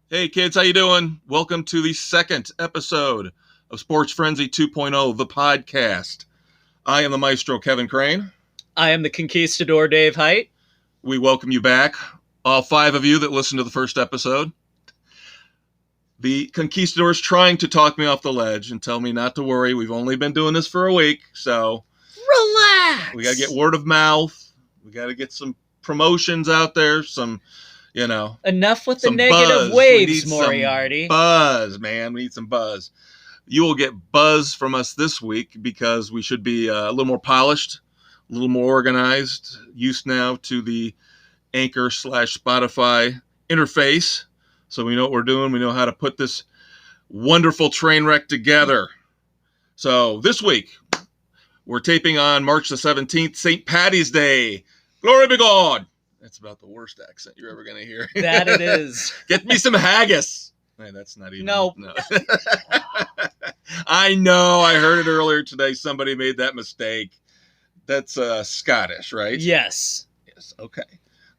Hey kids, how you doing? Welcome to the second episode of Sports Frenzy 2.0, the podcast. I am the maestro, Kevin Crane. I am the conquistador, Dave Height. We welcome you back, all five of you that listened to the first episode. The conquistador is trying to talk me off the ledge and tell me not to worry. We've only been doing this for a week, so relax. We got to get word of mouth. We got to get some promotions out there, Enough with the some negative buzz. waves, Moriarty. Buzz, man. We need some buzz. You will get buzz from us this week because we should be a little more polished, a little more organized, used now to the Anchor/Spotify interface. So we know what we're doing. We know how to put this wonderful train wreck together. So this week, we're taping on March the 17th, St. Paddy's Day. Glory be God. That's about the worst accent you're ever going to hear. That it is. Get me some haggis. Hey, that's not even. No. I know. I heard it earlier today. Somebody made that mistake. That's Scottish, right? Yes. Yes. Okay.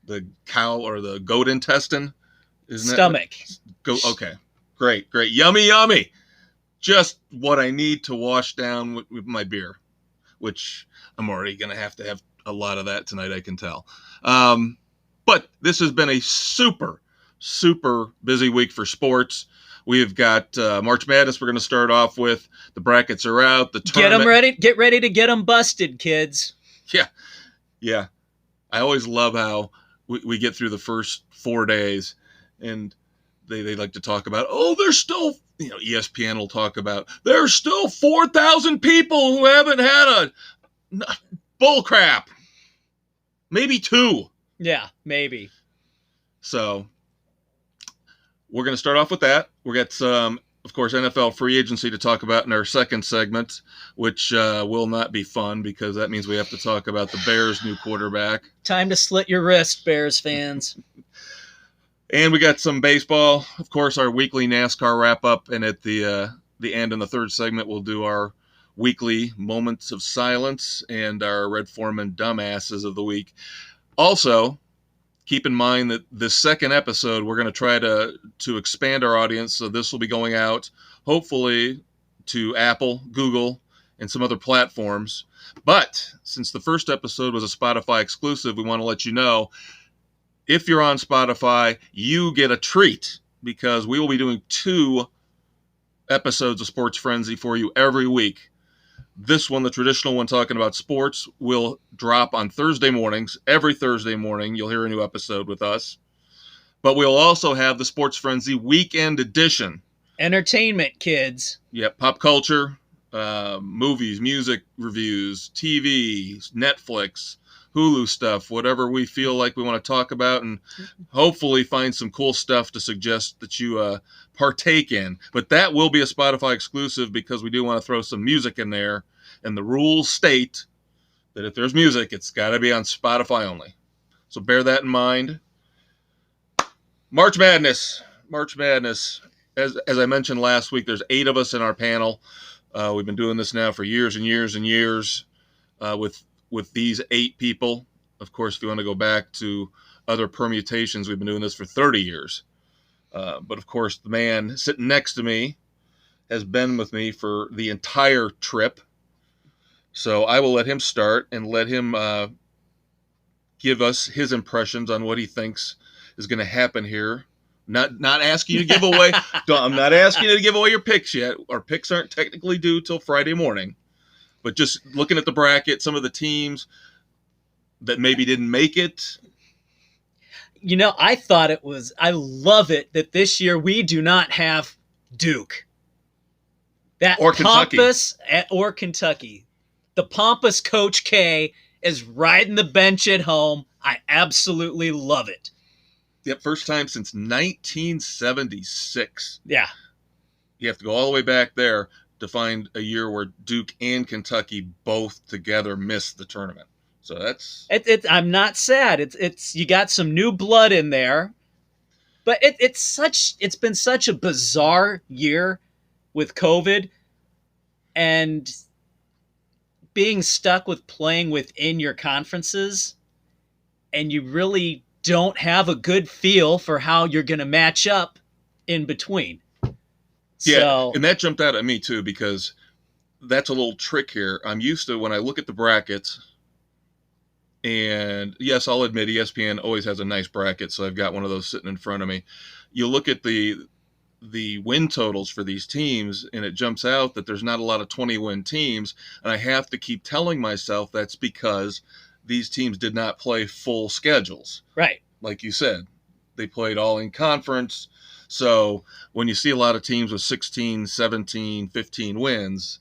The cow or the goat intestine, isn't Stomach. Okay. Great. Yummy. Just what I need to wash down with my beer, which I'm already going to have a lot of that tonight, I can tell. But this has been a super busy week for sports. We've got March Madness we're going to start off with. The brackets are out. The tournament. Get them ready. Get ready to get them busted, kids. Yeah. I always love how we get through the first 4 days and they like to talk about, there's still, ESPN will talk about, there's still 4,000 people who haven't had a bull crap. Maybe 2. Yeah, maybe. So we're going to start off with that. We'll get some, of course, NFL free agency to talk about in our second segment, which will not be fun because that means we have to talk about the Bears' new quarterback. Time to slit your wrist, Bears fans. And we got some baseball. Of course, our weekly NASCAR wrap-up. And at the end, in the third segment, we'll do our weekly moments of silence and our Red Foreman dumbasses of the week. Also, keep in mind that this second episode, we're going to try to expand our audience. So this will be going out, hopefully, to Apple, Google, and some other platforms. But since the first episode was a Spotify exclusive, we want to let you know, if you're on Spotify, you get a treat because we will be doing 2 episodes of Sports Frenzy for you every week. This one, the traditional one talking about sports, will drop on Thursday mornings. Every Thursday morning, you'll hear a new episode with us. But we'll also have the Sports Frenzy Weekend Edition. Entertainment, kids. Yeah, pop culture, movies, music reviews, TV, Netflix, Hulu stuff, whatever we feel like we want to talk about, and hopefully find some cool stuff to suggest that you partake in. But that will be a Spotify exclusive because we do want to throw some music in there. And the rules state that if there's music, it's got to be on Spotify only. So bear that in mind. March Madness. As I mentioned last week, there's 8 of us in our panel. We've been doing this now for years and years with these 8 people. Of course, if you want to go back to other permutations, we've been doing this for 30 years. But of course, the man sitting next to me has been with me for the entire trip. So I will let him start and let him give us his impressions on what he thinks is going to happen here. Not asking you to give away. I'm not asking you to give away your picks yet. Our picks aren't technically due till Friday morning. But just looking at the bracket, some of the teams that maybe didn't make it. I love it that this year we do not have Duke. Or Kentucky. Or Kentucky. The pompous Coach K is riding the bench at home. I absolutely love it. Yep, first time since 1976. Yeah. You have to go all the way back there to find a year where Duke and Kentucky both together missed the tournament. So that's... I'm not sad. It's you got some new blood in there. But it's been such a bizarre year with COVID and being stuck with playing within your conferences, and you really don't have a good feel for how you're going to match up in between. Yeah, So, and that jumped out at me too, because that's a little trick here. I'm used to when I look at the brackets, and yes, I'll admit ESPN always has a nice bracket, so I've got one of those sitting in front of me. You look at the win totals for these teams, and it jumps out that there's not a lot of 20-win teams, and I have to keep telling myself that's because these teams did not play full schedules. right. Like you said, they played all in conference. So when you see a lot of teams with 16, 17, 15 wins,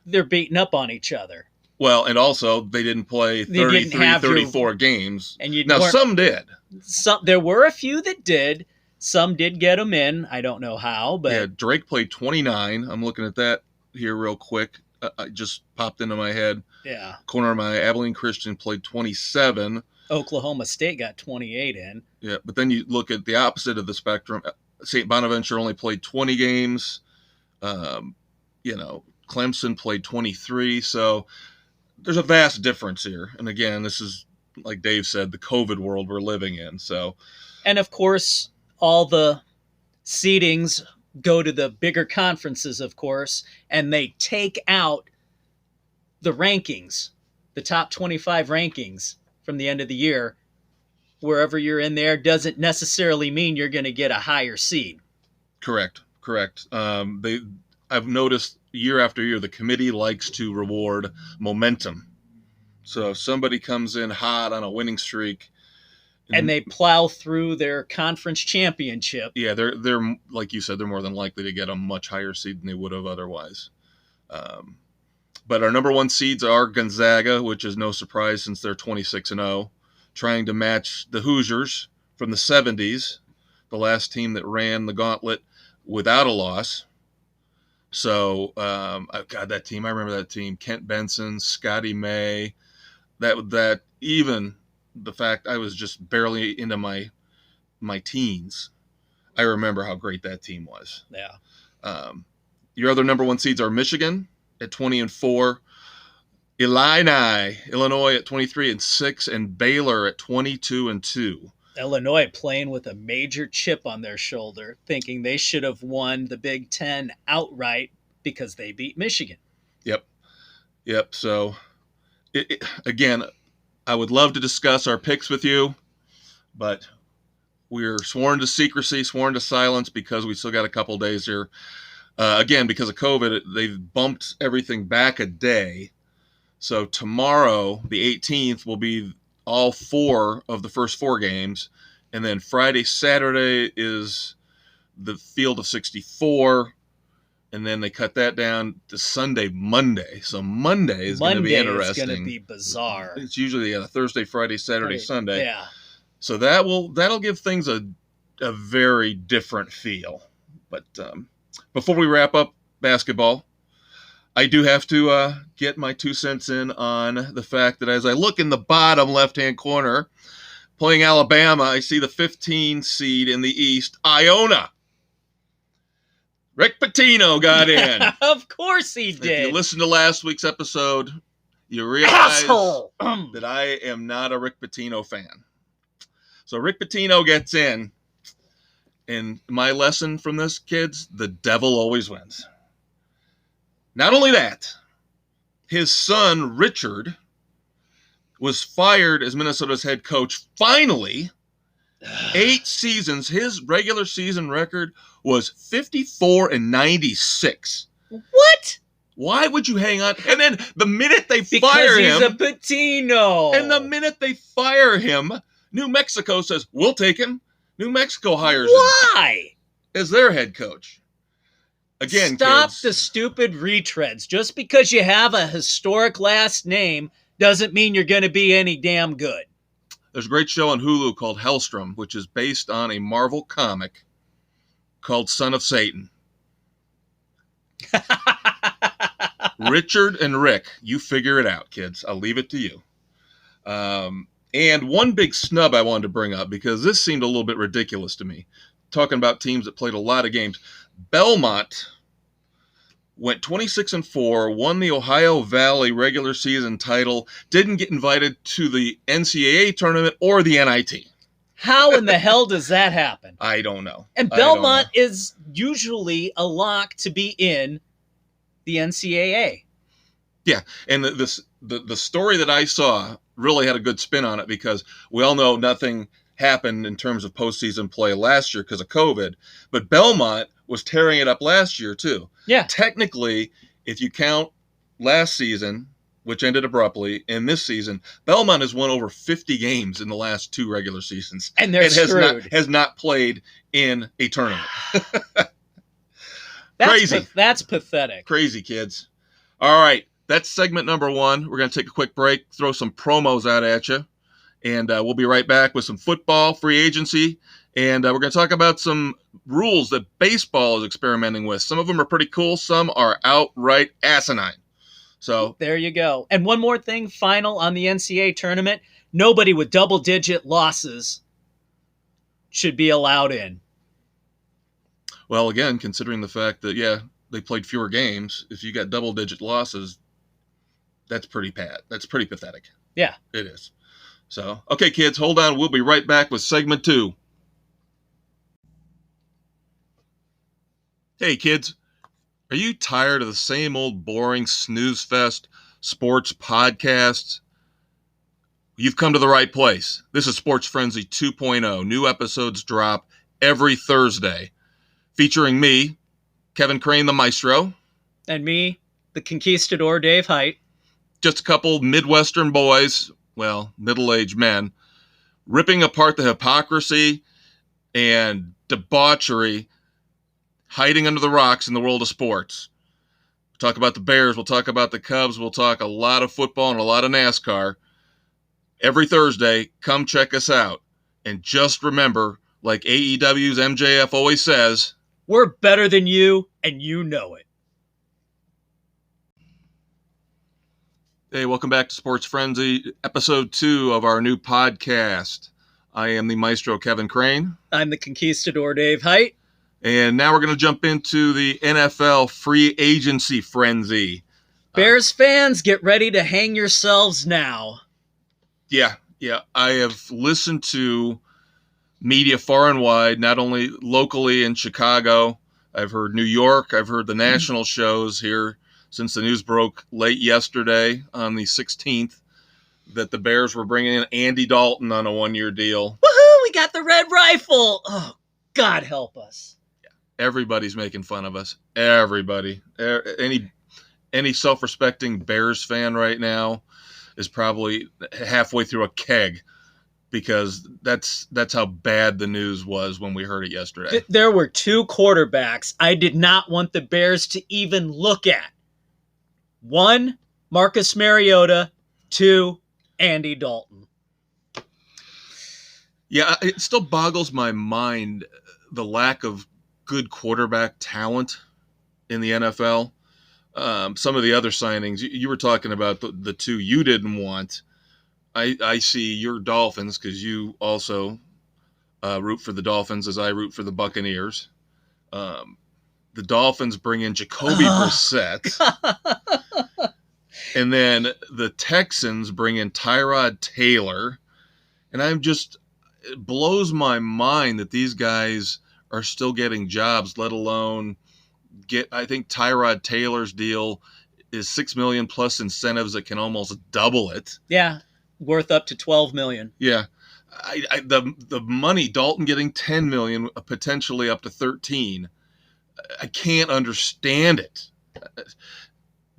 They're beating up on each other. well, and also they didn't play They didn't 33, have 34 games. And you Now, some did. There were a few that did. Some did get them in. I don't know how, but Yeah, Drake played 29. I'm looking at that here real quick. It just popped into my head. yeah. Corner of my Abilene Christian played 27. Oklahoma State got 28 in. Yeah, but then you look at the opposite of the spectrum. St. Bonaventure only played 20 games. Clemson played 23. So there's a vast difference here. And again, this is, like Dave said, the COVID world we're living in. So, And of course, all the seedings go to the bigger conferences, of course, and they take out the rankings, the top 25 rankings from the end of the year. Wherever you're in there doesn't necessarily mean you're going to get a higher seed. correct. I've noticed year after year the committee likes to reward momentum. So if somebody comes in hot on a winning streak, And they plow through their conference championship. yeah, they're like you said, they're more than likely to get a much higher seed than they would have otherwise. But our number one seeds are Gonzaga, which is no surprise since they're 26-0, trying to match the Hoosiers from the 70s, the last team that ran the gauntlet without a loss. So, God, that team, I remember that team, Kent Benson, Scotty May, that even the fact I was just barely into my teens, I remember how great that team was. Yeah. Your other number one seeds are Michigan at 20-4, Illinois at 23-6, and Baylor at 22-2. Illinois playing with a major chip on their shoulder, thinking they should have won the Big Ten outright because they beat Michigan. Yep. So, again, I would love to discuss our picks with you, but we're sworn to secrecy, sworn to silence, because we still got a couple days here. Again, because of COVID, they've bumped everything back a day. So tomorrow, the 18th, will be all 4 of the first 4 games. And then Friday, Saturday is the field of 64. And then they cut that down to Sunday, Monday. So Monday is going to be interesting. Monday is going to be bizarre. It's usually Thursday, Friday, Saturday, Sunday. Yeah. So that'll give things a very different feel. But before we wrap up basketball, I do have to get my 2 cents in on the fact that as I look in the bottom left-hand corner, playing Alabama, I see the 15 seed in the East, Iona. Rick Pitino got in. Of course he did. If you listened to last week's episode, you realize that I am not a Rick Pitino fan. So Rick Pitino gets in. And my lesson from this, kids, the devil always wins. Not only that, his son, Richard, was fired as Minnesota's head coach. Finally, 8 seasons. His regular season record was 54-96. What? Why would you hang on? And then the minute they Because fire he's him, a Pitino. and the minute they fire him, New Mexico says, we'll take him. New Mexico hires him Why? as their head coach. Again, Stop kids, the stupid retreads. Just because you have a historic last name doesn't mean you're going to be any damn good. there's a great show on Hulu called Hellstrom, which is based on a Marvel comic called Son of Satan. Richard and Rick, you figure it out, kids. I'll leave it to you. And one big snub I wanted to bring up, because this seemed a little bit ridiculous to me, talking about teams that played a lot of games. Belmont went 26-4, won the Ohio Valley regular season title, didn't get invited to the NCAA tournament or the NIT. How in the hell does that happen? I don't know. And I don't know. Belmont is usually a lock to be in the NCAA. Yeah, and the story that I saw really had a good spin on it because we all know nothing happened in terms of postseason play last year because of COVID, but Belmont was tearing it up last year too. Yeah. Technically, if you count last season, which ended abruptly, and this season, Belmont has won over 50 games in the last 2 regular seasons. And they're screwed. Has not played in a tournament. Crazy. That's pathetic. Crazy, kids. All right. That's segment number 1. We're going to take a quick break, throw some promos out at you, and we'll be right back with some football, free agency, and we're going to talk about some rules that baseball is experimenting with. Some of them are pretty cool. Some are outright asinine. So there you go. And one more thing, final on the NCAA tournament, nobody with double-digit losses should be allowed in. Well, again, considering the fact that, yeah, they played fewer games, if you got double-digit losses, that's pretty bad. That's pretty pathetic. Yeah. It is. So, okay, kids, hold on. We'll be right back with segment 2. Hey, kids, are you tired of the same old boring snooze fest sports podcasts? You've come to the right place. This is Sports Frenzy 2.0. New episodes drop every Thursday, featuring me, Kevin Crane, the Maestro. And me, the Conquistador, Dave Height. Just a couple Midwestern boys, well, middle-aged men, ripping apart the hypocrisy and debauchery hiding under the rocks in the world of sports. We'll talk about the Bears, we'll talk about the Cubs, we'll talk a lot of football and a lot of NASCAR. Every Thursday, come check us out. And just remember, like AEW's MJF always says, we're better than you, and you know it. Hey, welcome back to Sports Frenzy, episode 2 of our new podcast. I am the Maestro Kevin Crane. I'm the Conquistador Dave Height. And now we're going to jump into the NFL free agency frenzy. Bears fans, get ready to hang yourselves now. Yeah. I have listened to media far and wide, not only locally in Chicago. I've heard New York. I've heard the national shows here since the news broke late yesterday on the 16th that the Bears were bringing in Andy Dalton on a 1-year deal. Woohoo! We got the red rifle. Oh, God help us. Everybody's making fun of us. Everybody. Any self-respecting Bears fan right now is probably halfway through a keg because that's how bad the news was when we heard it yesterday. There were 2 quarterbacks I did not want the Bears to even look at. 1, Marcus Mariota. 2, Andy Dalton. Yeah, it still boggles my mind the lack of good quarterback talent in the NFL. Some of the other signings, you were talking about the 2 you didn't want. I see your Dolphins because you also root for the Dolphins as I root for the Buccaneers. The Dolphins bring in Jacoby Brissett. And then the Texans bring in Tyrod Taylor. And it blows my mind that these guys are still getting jobs, let alone I think Tyrod Taylor's deal is $6 million plus incentives that can almost double it. Yeah, worth up to $12 million. Yeah. The money, Dalton getting $10 million, potentially up to 13. I can't understand it.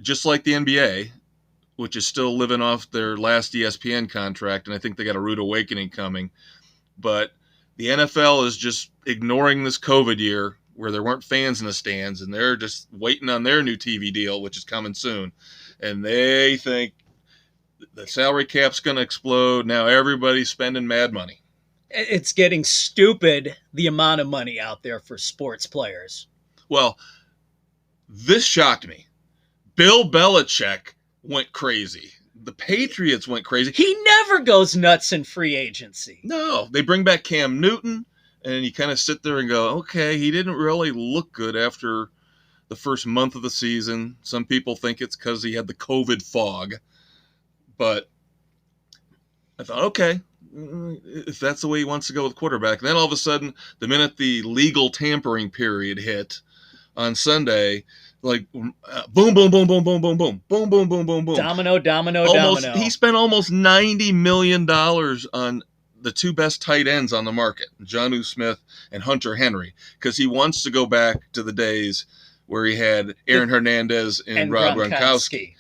Just like the NBA, which is still living off their last ESPN contract, and I think they got a rude awakening coming. But the NFL is just ignoring this COVID year where there weren't fans in the stands, and they're just waiting on their new TV deal, which is coming soon. And they think the salary cap's going to explode. Now everybody's spending mad money. It's getting stupid, the amount of money out there for sports players. Well, this shocked me. Bill Belichick went crazy. The Patriots went crazy. He never goes nuts in free agency. No, they bring back Cam Newton, and you kind of sit there and go, okay, he didn't really look good after the first month of the season. Some people think it's because he had the COVID fog. But I thought, okay, if that's the way he wants to go with quarterback. And then all of a sudden, the minute the legal tampering period hit on Sunday, like boom, boom, boom, boom, boom, boom, boom, boom, boom, boom, boom, boom. Domino, domino, Almost, domino. he spent almost $90 million on the two best tight ends on the market, Jonnu Smith and Hunter Henry, because he wants to go back to the days where he had Aaron Hernandez and Rob Gronkowski.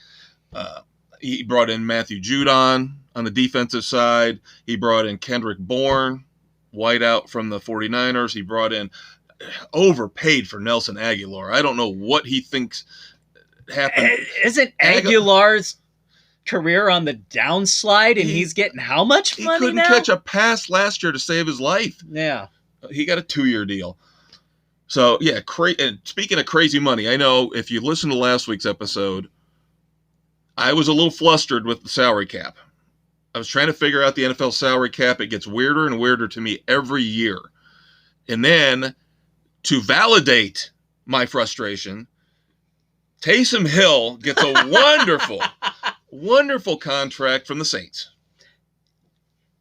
He brought in Matthew Judon on the defensive side. He brought in Kendrick Bourne, wideout from the 49ers. He brought in, overpaid for Nelson Aguilar. I don't know what he thinks happened. Isn't Aguilar's career on the downslide, and he's getting how much money now? He couldn't catch a pass last year to save his life. Yeah. He got a 2-year deal. So, yeah, and speaking of crazy money, I know if you listened to last week's episode, I was a little flustered with the salary cap. I was trying to figure out the NFL salary cap. It gets weirder and weirder to me every year. And then, to validate my frustration, Taysom Hill gets a wonderful, wonderful contract from the Saints.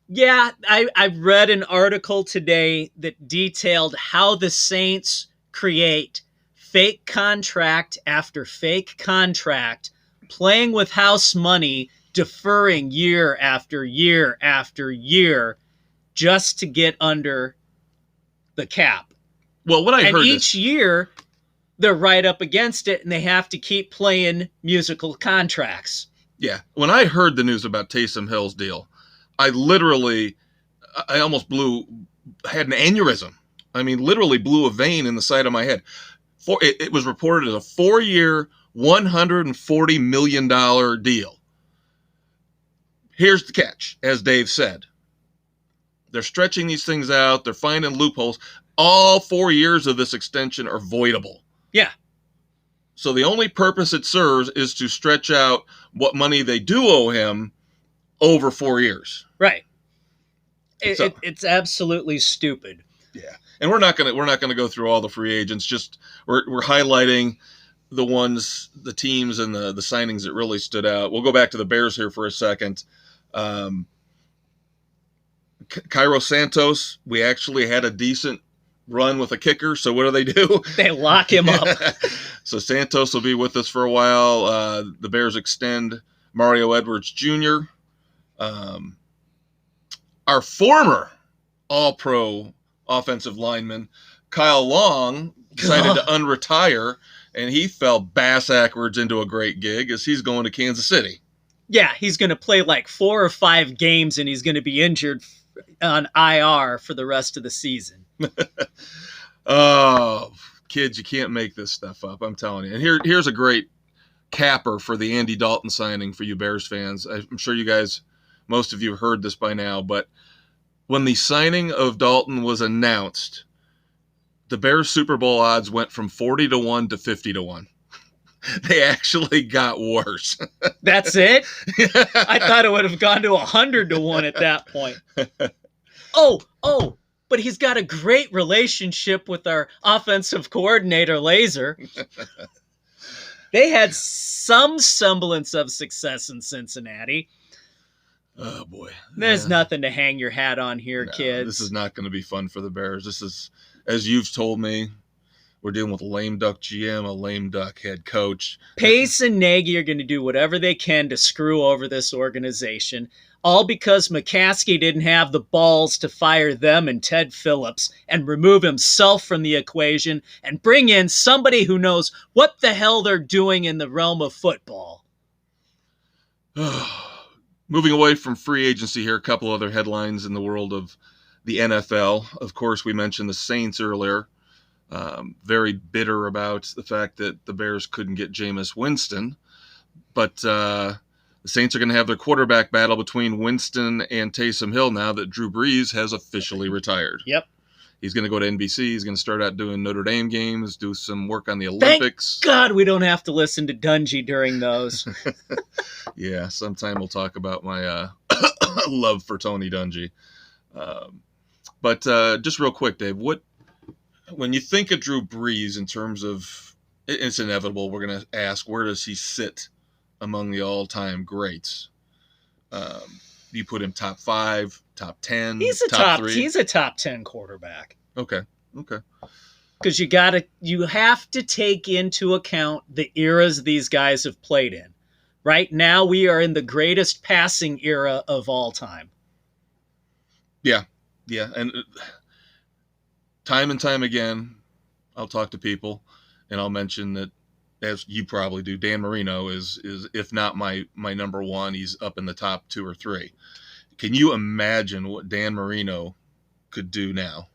Yeah, I read an article today that detailed how the Saints create fake contract after fake contract, playing with house money, deferring year after year after year, just to get under the cap. Well, when I heard each year, they're right up against it, and they have to keep playing musical contracts. Yeah, when I heard the news about Taysom Hill's deal, I almost had an aneurysm. I mean, literally blew a vein in the side of my head. It was reported as a 4-year, $140 million deal. Here's the catch, as Dave said. They're stretching these things out. They're finding loopholes. All 4 years of this extension are voidable. Yeah. So the only purpose it serves is to stretch out what money they do owe him over 4 years. Right. It's absolutely stupid. Yeah. And we're not gonna go through all the free agents. Just we're highlighting the teams and the signings that really stood out. We'll go back to the Bears here for a second. Cairo Santos, we actually had a decent run with a kicker. So what do? They lock him up. So Santos will be with us for a while. The Bears extend Mario Edwards Jr. Our former All-Pro offensive lineman, Kyle Long, decided to unretire, and he fell bass-ackwards into a great gig as he's going to Kansas City. Yeah, he's going to play like 4 or 5 games, and he's going to be injured on IR for the rest of the season. Oh, kids, you can't make this stuff up, I'm telling you. And here's a great capper for the Andy Dalton signing for you Bears fans. I'm sure you guys, most of you heard this by now, but when the signing of Dalton was announced, the Bears Super Bowl odds went from 40-1 to 50-1. They actually got worse. That's it? I thought it would have gone to 100-1 at that point. Oh, but he's got a great relationship with our offensive coordinator, Laser. They had some semblance of success in Cincinnati. Oh, boy. There's nothing to hang your hat on here, kids. This is not going to be fun for the Bears. This is, as you've told me, we're dealing with a lame duck GM, a lame duck head coach. Pace and Nagy are going to do whatever they can to screw over this organization, all because McCaskey didn't have the balls to fire them and Ted Phillips and remove himself from the equation and bring in somebody who knows what the hell they're doing in the realm of football. Moving away from free agency here, a couple other headlines in the world of the NFL. Of course, we mentioned the Saints earlier. Very bitter about the fact that the Bears couldn't get Jameis Winston. But the Saints are going to have their quarterback battle between Winston and Taysom Hill now that Drew Brees has officially retired. Yep. He's going to go to NBC. He's going to start out doing Notre Dame games, do some work on the Olympics. Thank God we don't have to listen to Dungy during those. Yeah, sometime we'll talk about my love for Tony Dungy. But just real quick, Dave, when you think of Drew Brees in terms of, it's inevitable, we're going to ask, where does he sit among the all-time greats? Do you put him top 5, top 10, He's a top 3? He's a top 10 quarterback. Okay. Because you have to take into account the eras these guys have played in. Right now, we are in the greatest passing era of all time. Yeah, and time and time again, I'll talk to people, and I'll mention that, as you probably do, Dan Marino is if not my number one, he's up in the top 2 or 3. Can you imagine what Dan Marino could do now?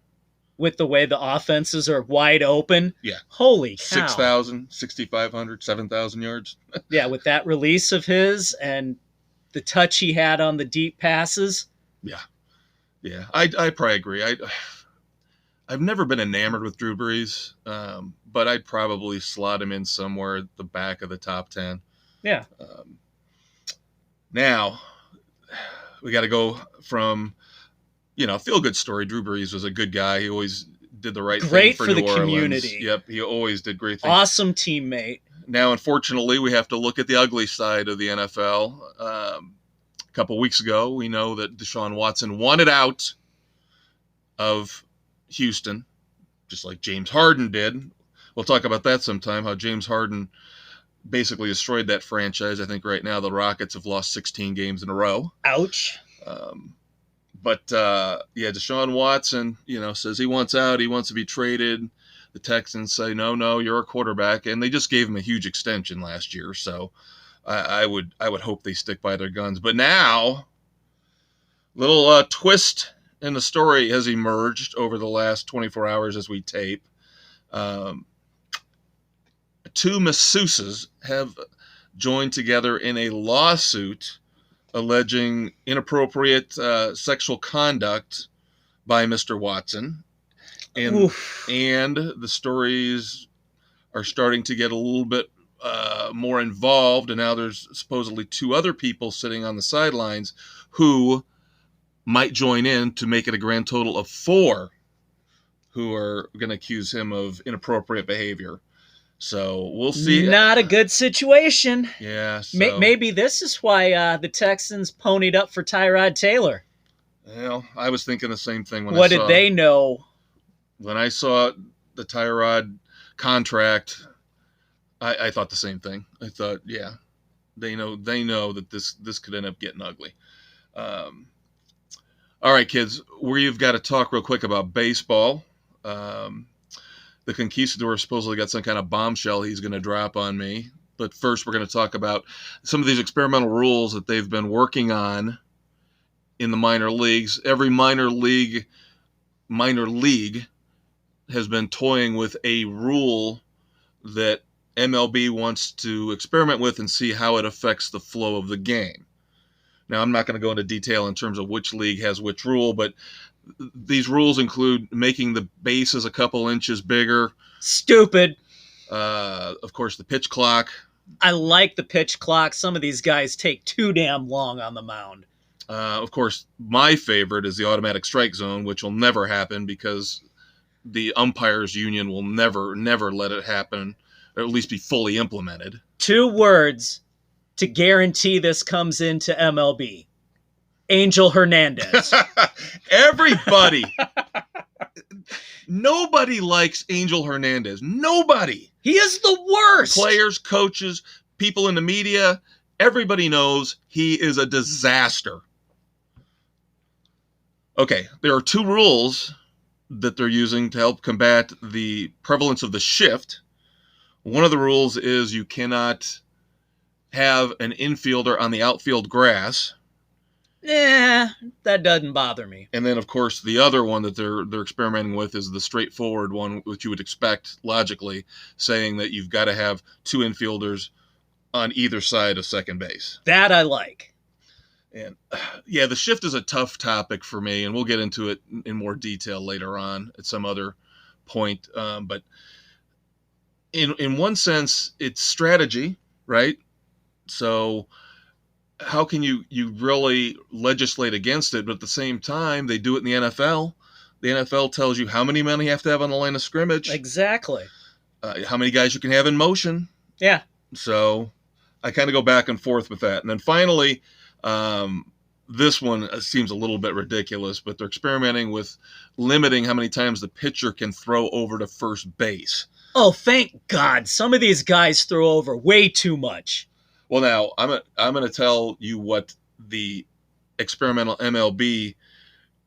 With the way the offenses are wide open. Yeah. Holy cow. 6,000, 6,500, 7,000 yards. Yeah, with that release of his and the touch he had on the deep passes. Yeah. I probably agree. I've never been enamored with Drew Brees, but I'd probably slot him in somewhere at the back of the top 10. Yeah. Now, we got to go from, feel-good story. Drew Brees was a good guy. He always did the right thing for New Orleans. Community. Yep, he always did great things. Awesome teammate. Now, unfortunately, we have to look at the ugly side of the NFL. A couple weeks ago, we know that Deshaun Watson wanted out of Houston, just like James Harden did. We'll talk about that sometime, how James Harden basically destroyed that franchise. I think right now the Rockets have lost 16 games in a row. Ouch. But Deshaun Watson, says he wants out. He wants to be traded. The Texans say, no, you're a quarterback. And they just gave him a huge extension last year. So I would hope they stick by their guns. But now, little twist in the story has emerged over the last 24 hours as we tape. 2 masseuses have joined together in a lawsuit alleging inappropriate sexual conduct by Mr. Watson. And the stories are starting to get a little bit more involved, and now there's supposedly 2 other people sitting on the sidelines who might join in to make it a grand total of 4 who are going to accuse him of inappropriate behavior. So we'll see. Not a good situation. Yeah. So, maybe this is why the Texans ponied up for Tyrod Taylor. Well, I was thinking the same thing when What did they know? When I saw the Tyrod contract, I thought the same thing. I thought, yeah, they know that this could end up getting ugly. All right, kids, we've got to talk real quick about baseball. The Conquistador supposedly got some kind of bombshell he's going to drop on me. But first, we're going to talk about some of these experimental rules that they've been working on in the minor leagues. Every minor league has been toying with a rule that MLB wants to experiment with and see how it affects the flow of the game. Now, I'm not going to go into detail in terms of which league has which rule, but these rules include making the bases a couple inches bigger. Stupid. Of course, the pitch clock. I like the pitch clock. Some of these guys take too damn long on the mound. Of course, my favorite is the automatic strike zone, which will never happen because the umpires union will never let it happen, or at least be fully implemented. 2 words to guarantee this comes into MLB. Angel Hernandez. Everybody. Nobody likes Angel Hernandez. Nobody. He is the worst. Players, coaches, people in the media, everybody knows he is a disaster. Okay, there are 2 rules that they're using to help combat the prevalence of the shift. One of the rules is you cannot have an infielder on the outfield grass. That doesn't bother me. And then, of course, the other one that they're experimenting with is the straightforward one, which you would expect logically, saying that you've got to have 2 infielders on either side of second base. That I like. And yeah, the shift is a tough topic for me, and we'll get into it in more detail later on at some other point. But in one sense, it's strategy, right? So how can you really legislate against it? But at the same time, they do it in the NFL. The NFL tells you how many men you have to have on the line of scrimmage. Exactly. How many guys you can have in motion. Yeah. So I kind of go back and forth with that. And then finally, this one seems a little bit ridiculous, but they're experimenting with limiting how many times the pitcher can throw over to first base. Oh, thank God. Some of these guys throw over way too much. Well, now, I'm going to tell you what the experimental MLB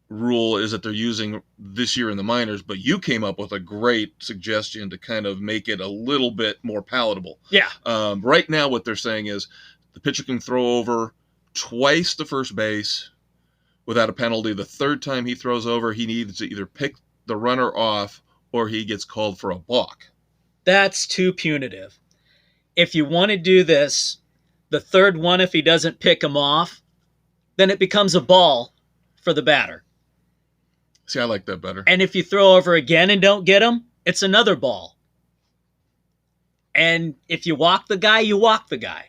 rule is that they're using this year in the minors, but you came up with a great suggestion to kind of make it a little bit more palatable. Yeah. Right now, what they're saying is the pitcher can throw over twice to first base without a penalty. The third time he throws over, he needs to either pick the runner off or he gets called for a balk. That's too punitive. If you want to do this, the third one, if he doesn't pick him off, then it becomes a ball for the batter. See, I like that better. And if you throw over again and don't get him, it's another ball. And if you walk the guy, you walk the guy.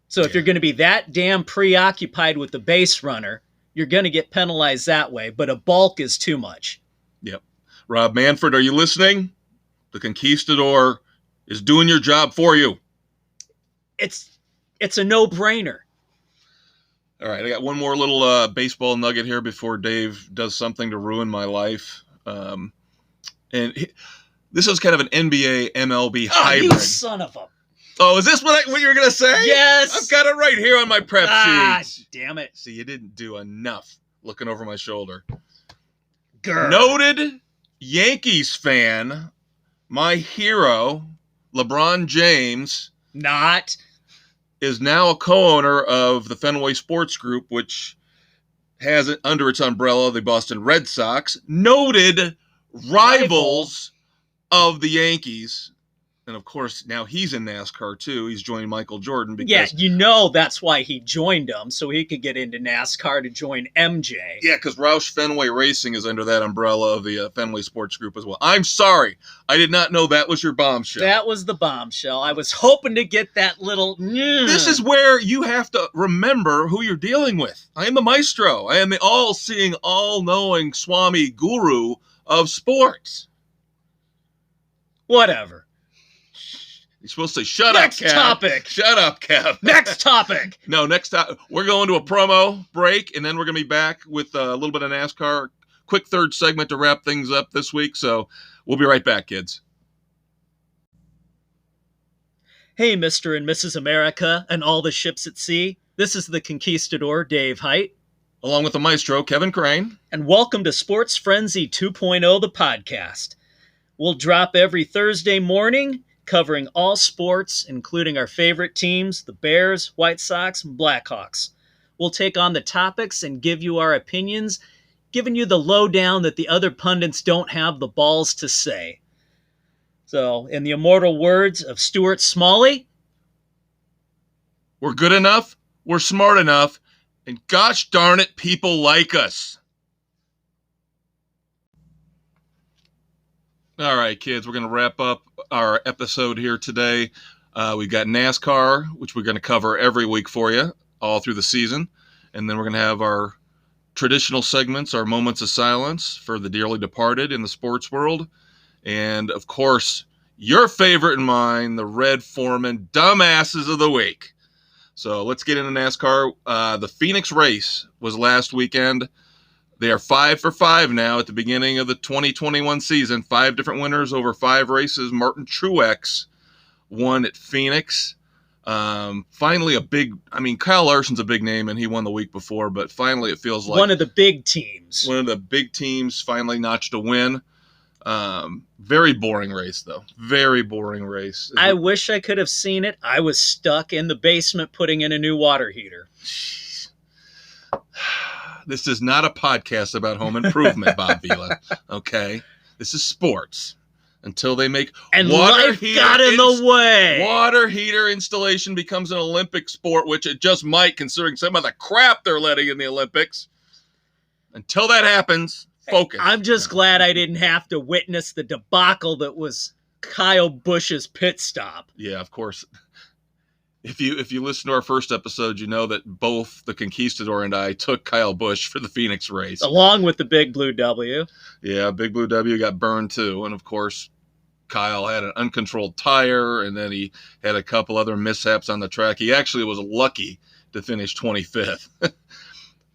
So if you're going to be that damn preoccupied with the base runner, you're going to get penalized that way. But a balk is too much. Yep. Rob Manfred, are you listening? The Conquistador is doing your job for you. It's a no-brainer. All right, I got one more little baseball nugget here before Dave does something to ruin my life. This is kind of an NBA MLB hybrid. You son of a... Oh, is this what you were going to say? Yes. I've got it right here on my prep sheet. Damn it. See, you didn't do enough looking over my shoulder. Grr. Noted Yankees fan, my hero, LeBron James, is now a co-owner of the Fenway Sports Group, which has under its umbrella the Boston Red Sox, noted rivals of the Yankees. And, of course, now he's in NASCAR, too. He's joined Michael Jordan. Because, that's why he joined them, so he could get into NASCAR to join MJ. Yeah, because Roush Fenway Racing is under that umbrella of the Fenway Sports Group as well. I'm sorry. I did not know that was your bombshell. That was the bombshell. I was hoping to get that little... This is where you have to remember who you're dealing with. I am the maestro. I am the all-seeing, all-knowing Swami guru of sports. Whatever. You're supposed to say, shut Next up, Kev. topic. Shut up, Kev. Next topic. No, next time. We're going to a promo break, and then we're going to be back with a little bit of NASCAR. Quick third segment to wrap things up this week. So we'll be right back, kids. Hey, Mr. and Mrs. America and all the ships at sea. This is the Conquistador, Dave Height. Along with the maestro, Kevin Crane. And welcome to Sports Frenzy 2.0, the podcast. We'll drop every Thursday morning, covering all sports, including our favorite teams, the Bears, White Sox, and Blackhawks. We'll take on the topics and give you our opinions, giving you the lowdown that the other pundits don't have the balls to say. So, in the immortal words of Stuart Smalley, we're good enough, we're smart enough, and gosh darn it, people like us. All right, kids, we're going to wrap up our episode here today. We've got NASCAR, which we're going to cover every week for you, all through the season. And then we're going to have our traditional segments, our moments of silence for the dearly departed in the sports world. And, of course, your favorite and mine, the Red Foreman Dumbasses of the Week. So let's get into NASCAR. The Phoenix race was last weekend. They are 5 for 5 now at the beginning of the 2021 season. 5 different winners over 5 races. Martin Truex won at Phoenix. Finally, Kyle Larson's a big name, and he won the week before, but finally it feels like one of the big teams. One of the big teams finally notched a win. Very boring race, though. Very boring race. I wish I could have seen it. I was stuck in the basement putting in a new water heater. This is not a podcast about home improvement, Bob Vila. Okay? This is sports. Until they make and life got in the way. Water heater installation becomes an Olympic sport, which it just might, considering some of the crap they're letting in the Olympics. Until that happens, focus. I'm just glad I didn't have to witness the debacle that was Kyle Busch's pit stop. Yeah, of course. If you listen to our first episode, you know that both the Conquistador and I took Kyle Busch for the Phoenix race. Along with the Big Blue W. Yeah, Big Blue W got burned too. And, of course, Kyle had an uncontrolled tire, and then he had a couple other mishaps on the track. He actually was lucky to finish 25th.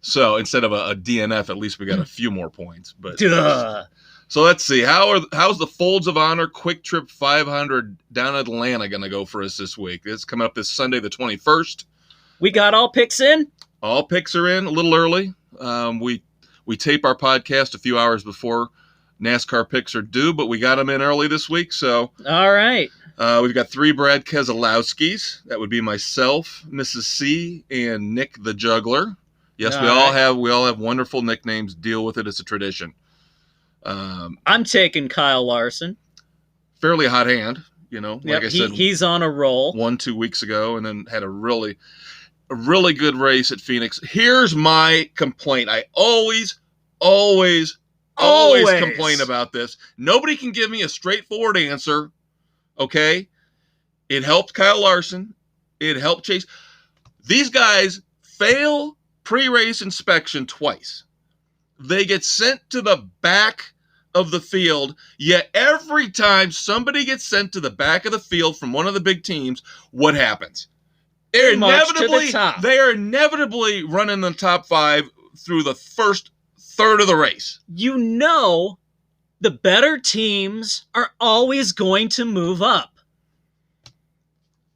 So instead of a DNF, at least we got a few more points. But Duh. so let's see. How's the Folds of Honor Quick Trip 500 down in Atlanta going to go for us this week? It's coming up this Sunday, the 21st. We got all picks in? All picks are in a little early. We tape our podcast a few hours before NASCAR picks are due, but we got them in early this week. So all right. We've got 3 Brad Keselowskis. That would be myself, Mrs. C, and Nick the Juggler. Yes, we all have wonderful nicknames. Deal with it. It's a tradition. I'm taking Kyle Larson. Fairly hot hand, like I said. He's on a roll. 1-2 weeks ago, and then had a really good race at Phoenix. Here's my complaint. I always complain about this. Nobody can give me a straightforward answer. Okay? It helped Kyle Larson. It helped Chase. These guys fail pre-race inspection twice. They get sent to the back of the field, yet every time somebody gets sent to the back of the field from one of the big teams, what happens? They are inevitably running the top 5 through the first third of the race. The better teams are always going to move up.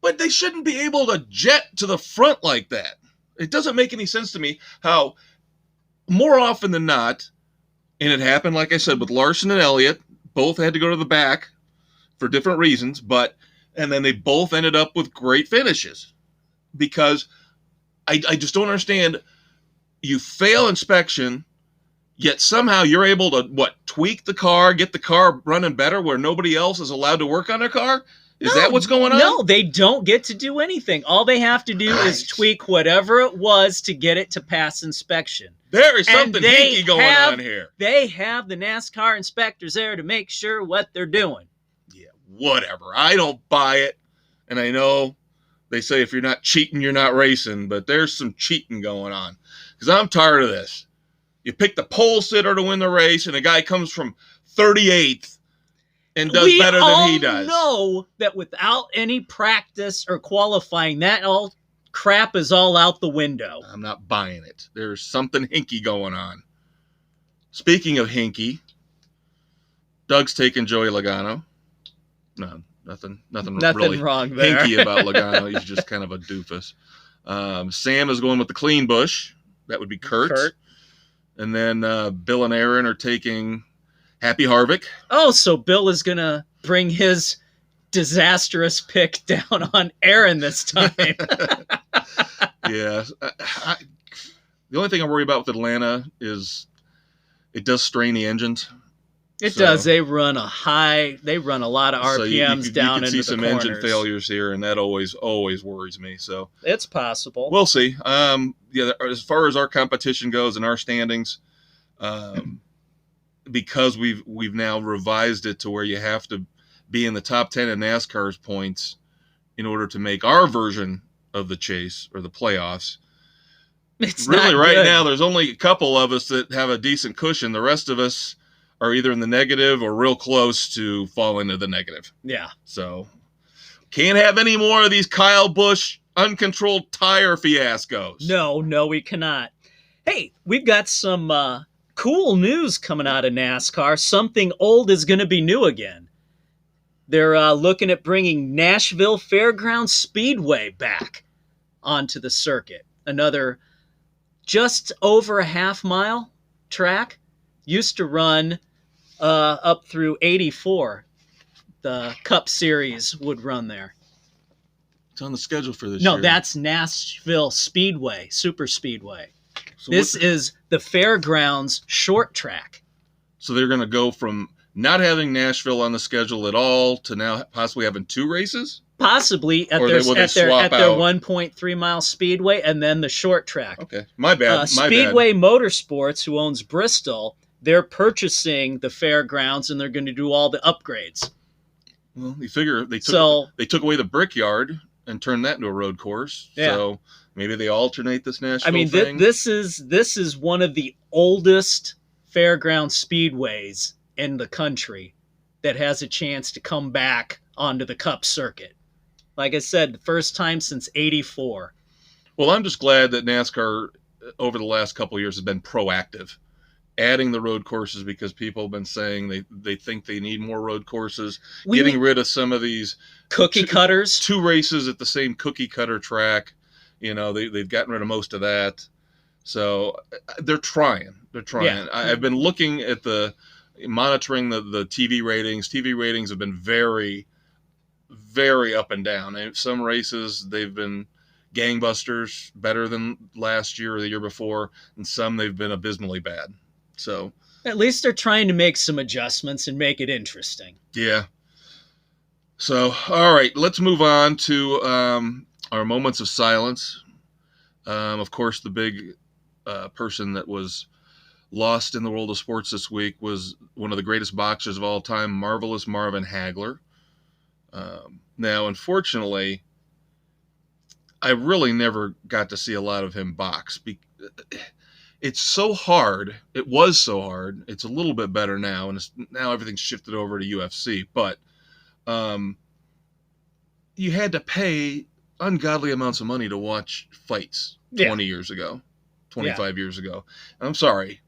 But they shouldn't be able to jet to the front like that. It doesn't make any sense to me how more often than not, and it happened, like I said, with Larson and Elliott, both had to go to the back for different reasons, and then they both ended up with great finishes. Because I just don't understand. You fail inspection, yet somehow you're able to, tweak the car, get the car running better where nobody else is allowed to work on their car? Is that what's going on? No, they don't get to do anything. All they have to do is tweak whatever it was to get it to pass inspection. There is something hinky going on here. They have the NASCAR inspectors there to make sure what they're doing. Yeah, whatever. I don't buy it. And I know they say if you're not cheating, you're not racing, but there's some cheating going on. Because I'm tired of this. You pick the pole sitter to win the race, and a guy comes from 38th and does better than he does. We all know that without any practice or qualifying, that all crap is all out the window. I'm not buying it. There's something hinky going on. Speaking of hinky, Doug's taking Joey Logano. No, nothing really wrong there. Hinky about Logano. He's just kind of a doofus. Sam is going with the clean bush. That would be Kurt. And then Bill and Aaron are taking Happy Harvick. Oh, so Bill is going to bring his disastrous pick down on Aaron this time. Yeah. The only thing I worry about with Atlanta is it does strain the engines. It does. They run a lot of RPMs down into the corners. You can see some engine failures here, and that always worries me. So it's possible. We'll see. As far as our competition goes and our standings, because we've now revised it to where you have to be in the top 10 in NASCAR's points in order to make our version of the chase or the playoffs. It's really not right good. Now there's only a couple of us that have a decent cushion. The rest of us are either in the negative or real close to fall into the negative. Yeah. So can't have any more of these Kyle Busch uncontrolled tire fiascos. No, we cannot. Hey, we've got some cool news coming out of NASCAR. Something old is going to be new again. They're looking at bringing Nashville Fairgrounds Speedway back onto the circuit. Another just over a half-mile track. Used to run up through 84. The Cup Series would run there. It's on the schedule for this year. No, that's Nashville Speedway, Super Speedway. So this is the Fairgrounds short track. So they're going to go from not having Nashville on the schedule at all to now possibly having 2 races? Possibly at their 1.3 mile speedway and then the short track. Okay, my bad. Speedway Motorsports, who owns Bristol, they're purchasing the fairgrounds and they're going to do all the upgrades. Well, you figure they took away the Brickyard and turned that into a road course. Yeah. So maybe they alternate this Nashville thing. This is one of the oldest fairground speedways in the country that has a chance to come back onto the Cup circuit. Like I said, the first time since '84. Well, I'm just glad that NASCAR over the last couple of years has been proactive, adding the road courses because people have been saying they think they need more road courses, getting rid of some of these cookie cutters. 2 races at the same cookie cutter track. They've gotten rid of most of that. So they're trying. Yeah. I've been looking at monitoring the TV ratings. TV ratings have been very, very up and down. Some races, they've been gangbusters, better than last year or the year before, and some they've been abysmally bad. So at least they're trying to make some adjustments and make it interesting. Yeah. So, all right, let's move on to our moments of silence. Of course, the big person that was lost in the world of sports this week was one of the greatest boxers of all time, Marvelous Marvin Hagler. Now, unfortunately, I really never got to see a lot of him box. It's so hard. It was so hard. It's a little bit better now, and now everything's shifted over to UFC. But you had to pay ungodly amounts of money to watch fights 20 years ago, 25 years ago. And I'm sorry,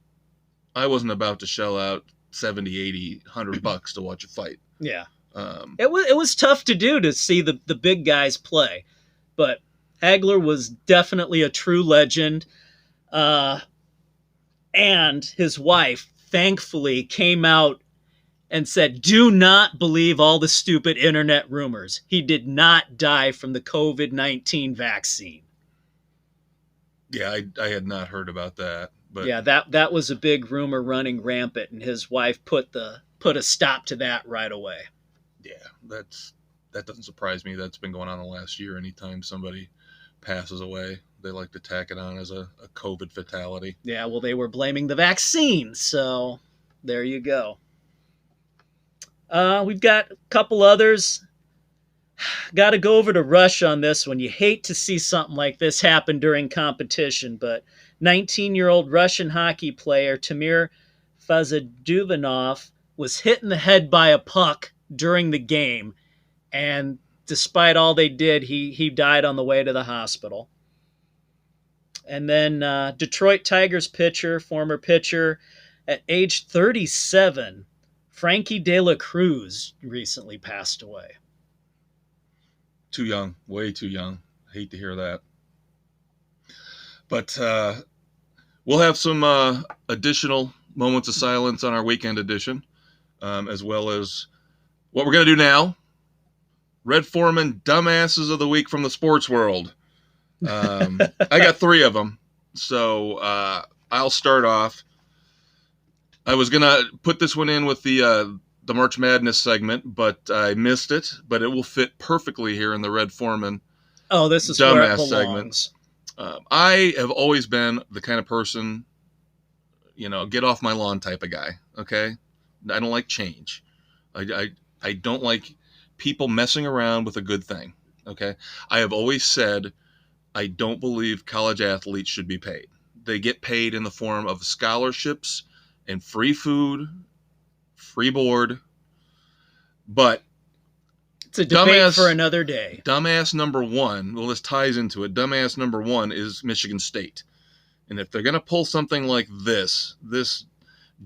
I wasn't about to shell out 70, 80, $100 to watch a fight. Yeah. It was tough to do to see the big guys play, but Hagler was definitely a true legend. And his wife thankfully came out and said, do not believe all the stupid internet rumors. He did not die from the COVID-19 vaccine. Yeah, I had not heard about that. But yeah, that was a big rumor running rampant, and his wife put a stop to that right away. Yeah, that doesn't surprise me. That's been going on the last year. Anytime somebody passes away, they like to tack it on as a COVID fatality. Yeah, well, they were blaming the vaccine, so there you go. We've got a couple others. Got to go over to Rush on this one. You hate to see something like this happen during competition, but 19-year-old Russian hockey player Tamir Fazaduvanov was hit in the head by a puck during the game, and despite all they did, he died on the way to the hospital. And then Detroit Tigers former pitcher, at age 37, Frankie De La Cruz recently passed away. Too young, way too young. Hate to hear that. But we'll have some additional moments of silence on our weekend edition, as well as what we're going to do now. Red Foreman Dumbasses of the Week from the sports world. I got 3 of them, so I'll start off. I was going to put this one in with the March Madness segment, but I missed it. But it will fit perfectly here in the Red Foreman. Oh, this is where it belongs. Segment. I have always been the kind of person, get off my lawn type of guy. Okay, I don't like change. I don't like people messing around with a good thing. Okay, I have always said I don't believe college athletes should be paid. They get paid in the form of scholarships and free food, free board. But it's a debate for another day. Dumbass number 1, well, this ties into it. Dumbass number 1 is Michigan State. And if they're going to pull something like this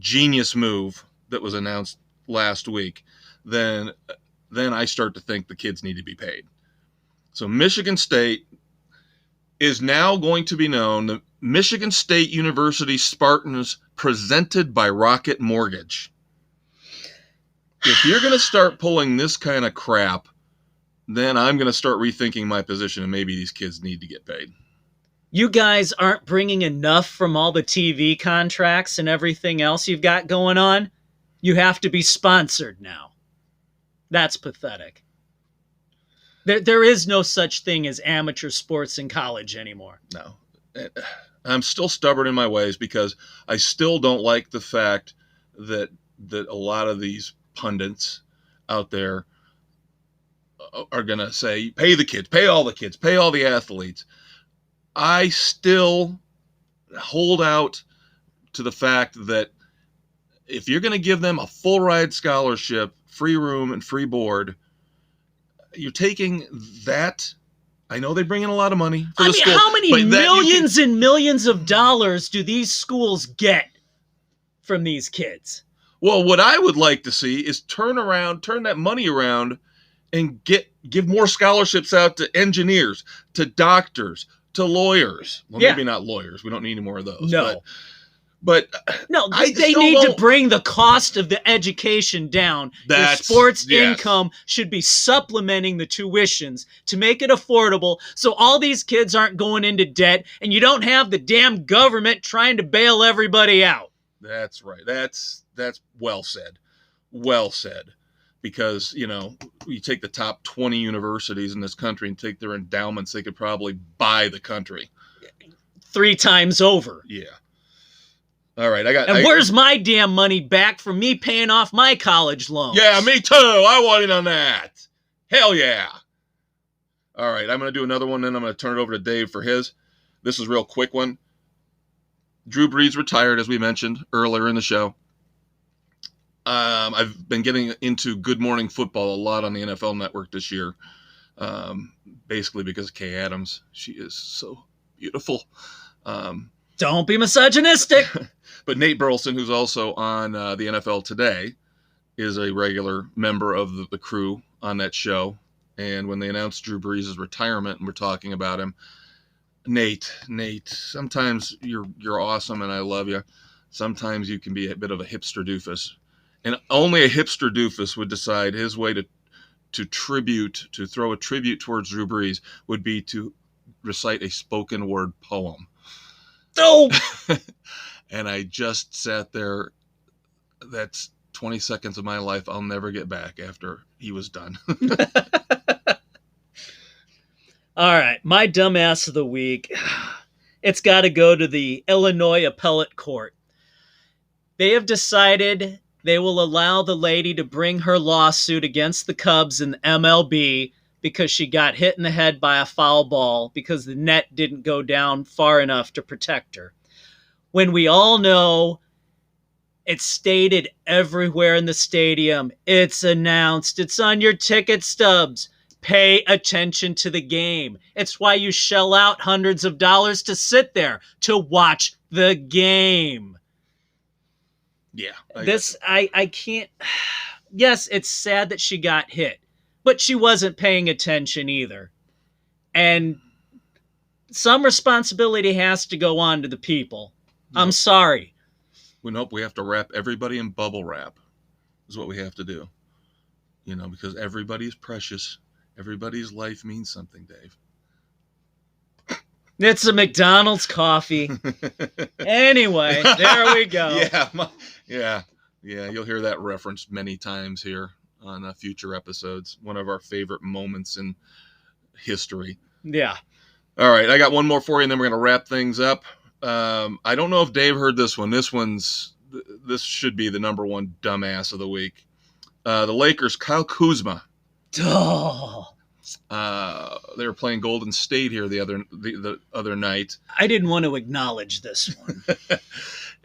genius move that was announced last week, then I start to think the kids need to be paid. So Michigan State is now going to be known the Michigan State University Spartans presented by Rocket Mortgage. If you're going to start pulling this kind of crap, then I'm going to start rethinking my position, and maybe these kids need to get paid. You guys aren't bringing enough from all the TV contracts and everything else you've got going on. You have to be sponsored now. That's pathetic. There is no such thing as amateur sports in college anymore. No. I'm still stubborn in my ways because I still don't like the fact that a lot of these pundits out there are going to say, pay the kids, pay all the kids, pay all the athletes. I still hold out to the fact that if you're going to give them a full ride scholarship, free room and free board, you're taking that I know they bring in a lot of money for I the mean, school. how many but millions and millions of dollars do these schools get from these kids? Well, what I would like to see is turn that money around and give more scholarships out to engineers, to doctors, to lawyers. Well, Yeah. maybe not lawyers. We don't need any more of those. No. But No, I they still need to don't- bring the cost of the education down. Your sports income should be supplementing the tuitions to make it affordable so all these kids aren't going into debt and you don't have the damn government trying to bail everybody out. That's right. That's well said. Well said. Because, you take the top 20 universities in this country and take their endowments, they could probably buy the country 3 times over. Yeah. All right. Where's my damn money back from me paying off my college loans? Yeah, me too. I want in on that. Hell yeah. All right. I'm going to do another one, then I'm going to turn it over to Dave for his. This is a real quick one. Drew Brees retired, as we mentioned earlier in the show. I've been getting into Good Morning Football a lot on the NFL Network this year, basically because of Kay Adams. She is so beautiful. Don't be misogynistic. But Nate Burleson, who's also on the NFL Today, is a regular member of the crew on that show. And when they announced Drew Brees' retirement and we're talking about him, Nate, sometimes you're awesome and I love you. Sometimes you can be a bit of a hipster doofus. And only a hipster doofus would decide his way to throw a tribute towards Drew Brees would be to recite a spoken word poem. Oh! And I just sat there. That's 20 seconds of my life I'll never get back after he was done. All right, my dumbass of the week. It's got to go to the Illinois Appellate Court. They have decided they will allow the lady to bring her lawsuit against the Cubs in the MLB because she got hit in the head by a foul ball because the net didn't go down far enough to protect her. When we all know it's stated everywhere in the stadium, it's announced, it's on your ticket stubs. Pay attention to the game. It's why you shell out hundreds of dollars to sit there to watch the game. Yeah. I can't. Yes, it's sad that she got hit, but she wasn't paying attention either. And some responsibility has to go on to the people. Nope. I'm sorry. We have to wrap everybody in bubble wrap is what we have to do. Because everybody is precious. Everybody's life means something, Dave. It's a McDonald's coffee. Anyway, there we go. Yeah. You'll hear that referenced many times here on future episodes. One of our favorite moments in history. Yeah. All right, I got one more for you, and then we're going to wrap things up. I don't know if Dave heard this one. This should be the number one dumbass of the week. The Lakers, Kyle Kuzma. Oh. They were playing Golden State here the other night. I didn't want to acknowledge this one.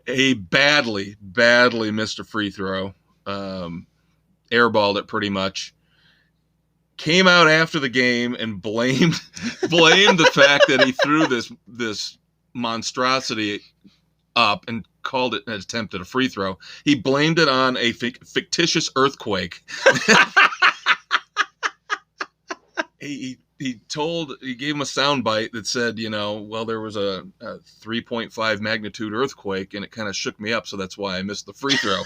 A badly missed a free throw. Airballed it pretty much. Came out after the game and blamed the fact that he threw this monstrosity up and called it an attempt at a free throw. He blamed it on a fictitious earthquake. He gave him a soundbite that said, there was a 3.5 magnitude earthquake and it kind of shook me up, so that's why I missed the free throw.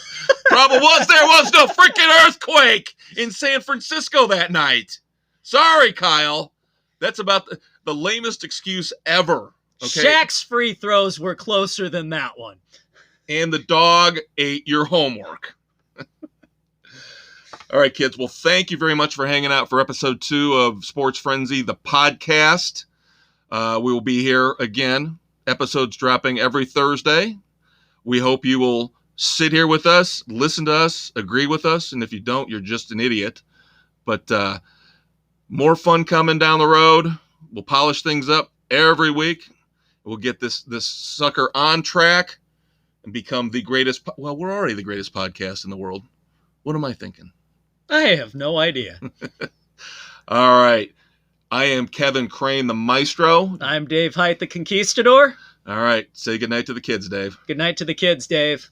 Problem was there was no freaking earthquake in San Francisco that night. Sorry, Kyle. That's about the lamest excuse ever. Okay? Shaq's free throws were closer than that one. And the dog ate your homework. All right, kids. Well, thank you very much for hanging out for episode 2 of Sports Frenzy, the podcast. We will be here again. Episodes dropping every Thursday. We hope you will sit here with us, listen to us, agree with us. And if you don't, you're just an idiot. But more fun coming down the road. We'll polish things up every week. We'll get this sucker on track and become the greatest. Well, we're already the greatest podcast in the world. What am I thinking? I have no idea. All right. I am Kevin Crane, the maestro. I'm Dave Height, the Conquistador. All right. Say goodnight to the kids, Dave. Good night to the kids, Dave.